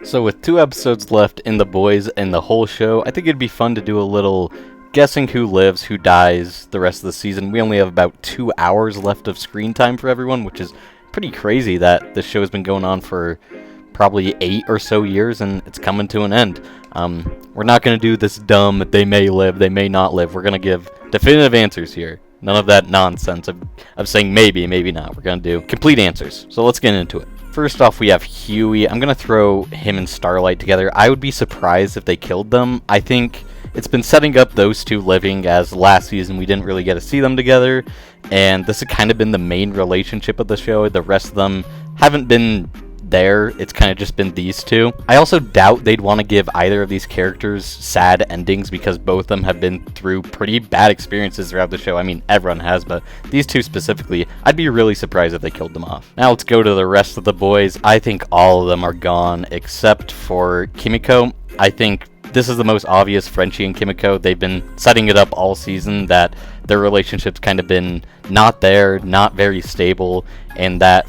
So with 2 episodes left in The Boys and the whole show, I think it'd be fun to do a little guessing who lives, who dies the rest of the season. We only have about 2 hours left of screen time for everyone, which is pretty crazy that this show has been going on for probably 8 or so years and it's coming to an end. We're not going to do this dumb, they may live, they may not live. We're going to give definitive answers here. None of that nonsense of saying maybe, maybe not. We're going to do complete answers. So let's get into it. First off, we have Huey. I'm going to throw him and Starlight together. I would be surprised if they killed them. I think it's been setting up those two living, as last season we didn't really get to see them together. And this has kind of been the main relationship of the show. The rest of them haven't been there. It's kind of just been these two. I also doubt they'd want to give either of these characters sad endings because both of them have been through pretty bad experiences throughout the show. I mean, everyone has, but these two specifically, I'd be really surprised if they killed them off. Now let's go to the rest of the boys. I think all of them are gone except for Kimiko. I think this is the most obvious. Frenchie and Kimiko, they've been setting it up all season that their relationship's kind of been not there, not very stable, and that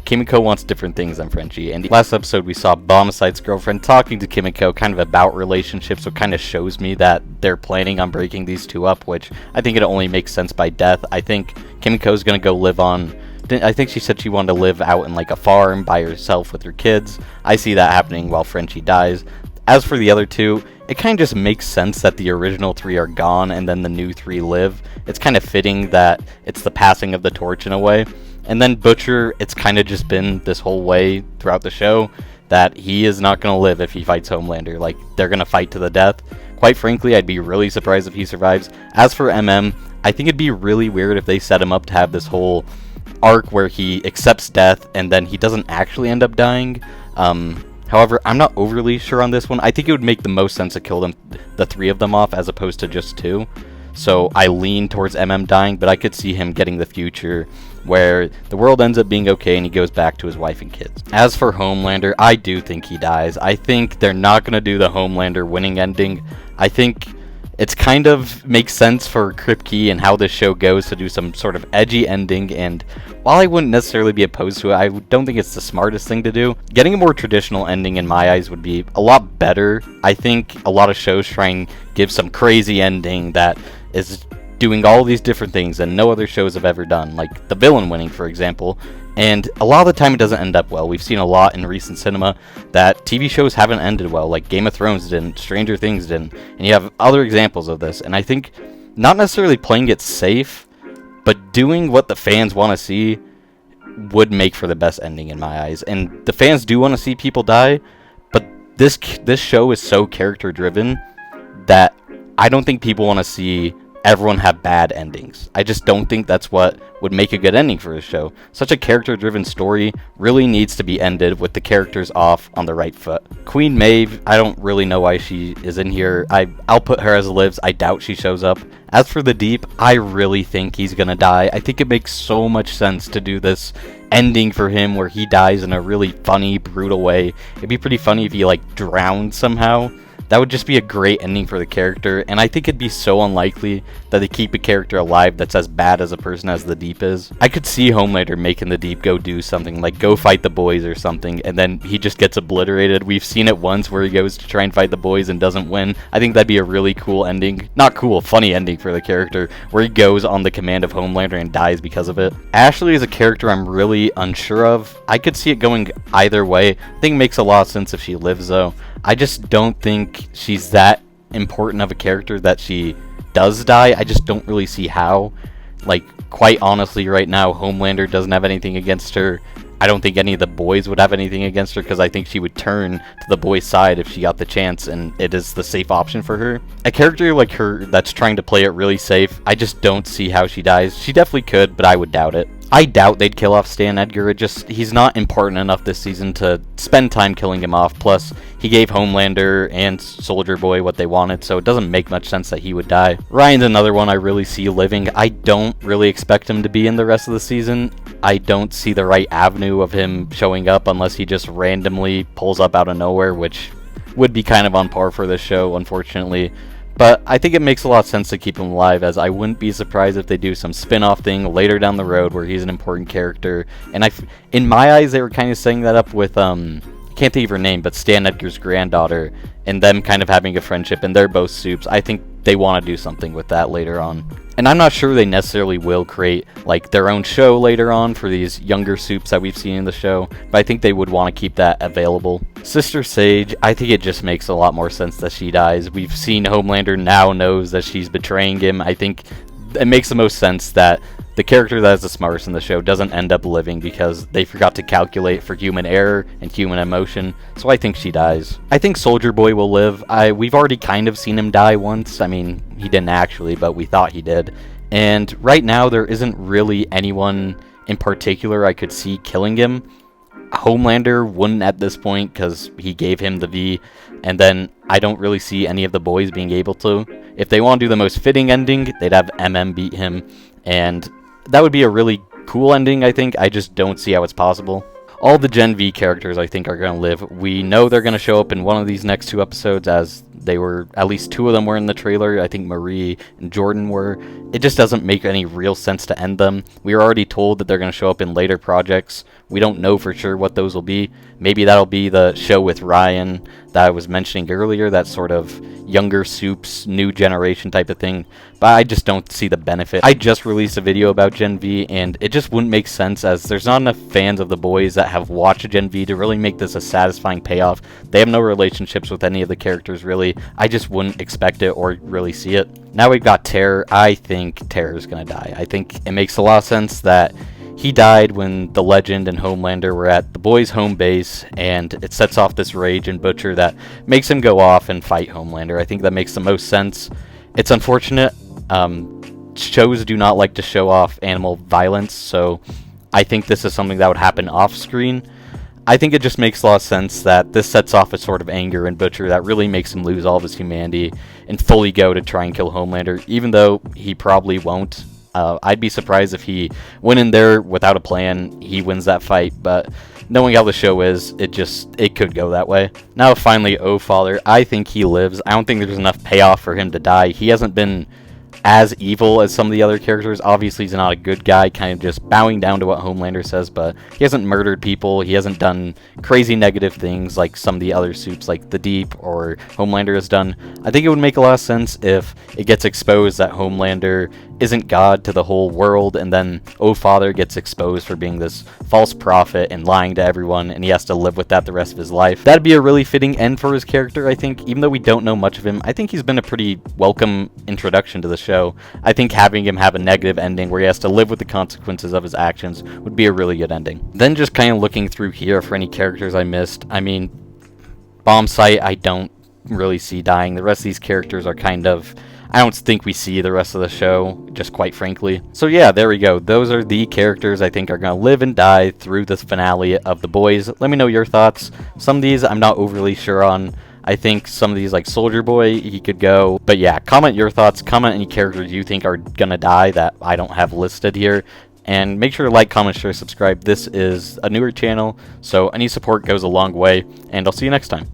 Kimiko wants different things than Frenchie. And the last episode we saw Bomicide's girlfriend talking to Kimiko kind of about relationships, so it kind of shows me that they're planning on breaking these two up, which I think it only makes sense by death. I think Kimiko's going to go live on... I think she said she wanted to live out in like a farm by herself with her kids. I see that happening while Frenchie dies. As for the other two, it kind of just makes sense that the original 3 are gone and then the new 3 live. It's kind of fitting that it's the passing of the torch in a way. And then Butcher, it's kind of just been this whole way throughout the show that he is not going to live if he fights Homelander. Like, they're going to fight to the death. Quite frankly, I'd be really surprised if he survives. As for MM, I think it'd be really weird if they set him up to have this whole arc where he accepts death and then he doesn't actually end up dying. However, I'm not overly sure on this one. I think it would make the most sense to kill them, the 3 of them off, as opposed to just 2. So I lean towards MM dying, but I could see him getting the future where the world ends up being okay and he goes back to his wife and kids. As for Homelander, I do think he dies. I think they're not going to do the Homelander winning ending. I think it's kind of makes sense for Kripke and how this show goes to do some sort of edgy ending, and while I wouldn't necessarily be opposed to it, I don't think it's the smartest thing to do. Getting a more traditional ending in my eyes would be a lot better. I think a lot of shows try and give some crazy ending that is doing all these different things and no other shows have ever done, like the villain winning, for example. And a lot of the time it doesn't end up well. We've seen a lot in recent cinema that TV shows haven't ended well, like Game of Thrones didn't, Stranger Things didn't, and you have other examples of this. And I think not necessarily playing it safe, but doing what the fans want to see would make for the best ending in my eyes. And the fans do want to see people die, but this show is so character driven that I don't think people want to see everyone have bad endings. I just don't think that's what would make a good ending for a show. Such a character-driven story really needs to be ended with the characters off on the right foot. Queen Maeve, I don't really know why she is in here. I'll put her as lives. I doubt she shows up. As for the Deep, I really think he's gonna die. I think it makes so much sense to do this ending for him where he dies in a really funny, brutal way. It'd be pretty funny if he like drowned somehow. That would just be a great ending for the character, and I think it'd be so unlikely that they keep a character alive that's as bad as a person as the Deep is. I could see Homelander making the Deep go do something, like go fight the boys or something, and then he just gets obliterated. We've seen it once where he goes to try and fight the boys and doesn't win. I think that'd be a really cool ending. Not cool, funny ending for the character, where he goes on the command of Homelander and dies because of it. Ashley is a character I'm really unsure of. I could see it going either way. I think it makes a lot of sense if she lives, though. I just don't think she's that important of a character that she does die. I just don't really see how. Like, quite honestly, right now, Homelander doesn't have anything against her. I don't think any of the boys would have anything against her because I think she would turn to the boys' side if she got the chance, and it is the safe option for her. A character like her that's trying to play it really safe, I just don't see how she dies. She definitely could, but I would doubt it. I doubt they'd kill off Stan Edgar. He's not important enough this season to spend time killing him off. Plus, he gave Homelander and Soldier Boy what they wanted, so it doesn't make much sense that he would die. Ryan's another one I really see living. I don't really expect him to be in the rest of the season. I don't see the right avenue of him showing up unless he just randomly pulls up out of nowhere, which would be kind of on par for this show, unfortunately. But I think it makes a lot of sense to keep him alive, as I wouldn't be surprised if they do some spin-off thing later down the road where he's an important character. And in my eyes, they were kind of setting that up with can't think of her name, but Stan Edgar's granddaughter, and them kind of having a friendship, and they're both soups. I think they want to do something with that later on. And I'm not sure they necessarily will create, like, their own show later on for these younger soups that we've seen in the show, but I think they would want to keep that available. Sister Sage, I think it just makes a lot more sense that she dies. We've seen Homelander now knows that she's betraying him. I think it makes the most sense that the character that is the smartest in the show doesn't end up living because they forgot to calculate for human error and human emotion, so I think she dies. I think Soldier Boy will live. We've already kind of seen him die once. I mean, he didn't actually, but we thought he did. And right now, there isn't really anyone in particular I could see killing him. Homelander wouldn't at this point because he gave him the V, and then I don't really see any of the boys being able to. If they want to do the most fitting ending, they'd have MM beat him, and that would be a really cool ending, I think. I just don't see how it's possible. All the Gen V characters, I think, are going to live. We know they're going to show up in one of these next 2 episodes, as they were, at least 2 of them were in the trailer. I think Marie and Jordan were. It just doesn't make any real sense to end them. We were already told that they're going to show up in later projects. We don't know for sure what those will be. Maybe that'll be the show with Ryan that I was mentioning earlier, that sort of younger soups, new generation type of thing, but I just don't see the benefit. I just released a video about Gen V, and it just wouldn't make sense as there's not enough fans of The Boys that have watched Gen V to really make this a satisfying payoff. They have no relationships with any of the characters, really. I just wouldn't expect it or really see it. Now we've got Terror. I think Terror's gonna die. I think it makes a lot of sense that he died when the Legend and Homelander were at the boys' home base, and it sets off this rage in Butcher that makes him go off and fight Homelander. I think that makes the most sense. It's unfortunate. Shows do not like to show off animal violence, so I think this is something that would happen off-screen. I think it just makes a lot of sense that this sets off a sort of anger in Butcher that really makes him lose all of his humanity and fully go to try and kill Homelander, even though he probably won't. I'd be surprised if he went in there without a plan, he wins that fight, but knowing how the show is, it could go that way. Now finally, Oh Father, I think he lives. I don't think there's enough payoff for him to die. He hasn't been as evil as some of the other characters. Obviously, he's not a good guy, kind of just bowing down to what Homelander says, but he hasn't murdered people. He hasn't done crazy negative things like some of the other soups, like The Deep or Homelander has done. I think it would make a lot of sense if it gets exposed that Homelander isn't God to the whole world, and then Oh Father gets exposed for being this false prophet and lying to everyone, and he has to live with that the rest of his life. That'd be a really fitting end for his character, I think. Even though we don't know much of him, I think he's been a pretty welcome introduction to the show. I think having him have a negative ending where he has to live with the consequences of his actions would be a really good ending. Then just kind of looking through here for any characters I missed. I mean, Bombsight, I don't really see dying. The rest of these characters are kind of, I don't think we see the rest of the show, just quite frankly. So yeah, there we go. Those are the characters I think are going to live and die through this finale of The Boys. Let me know your thoughts. Some of these I'm not overly sure on. I think some of these, like Soldier Boy, he could go. But yeah, comment your thoughts. Comment any characters you think are going to die that I don't have listed here. And make sure to like, comment, share, subscribe. This is a newer channel, so any support goes a long way. And I'll see you next time.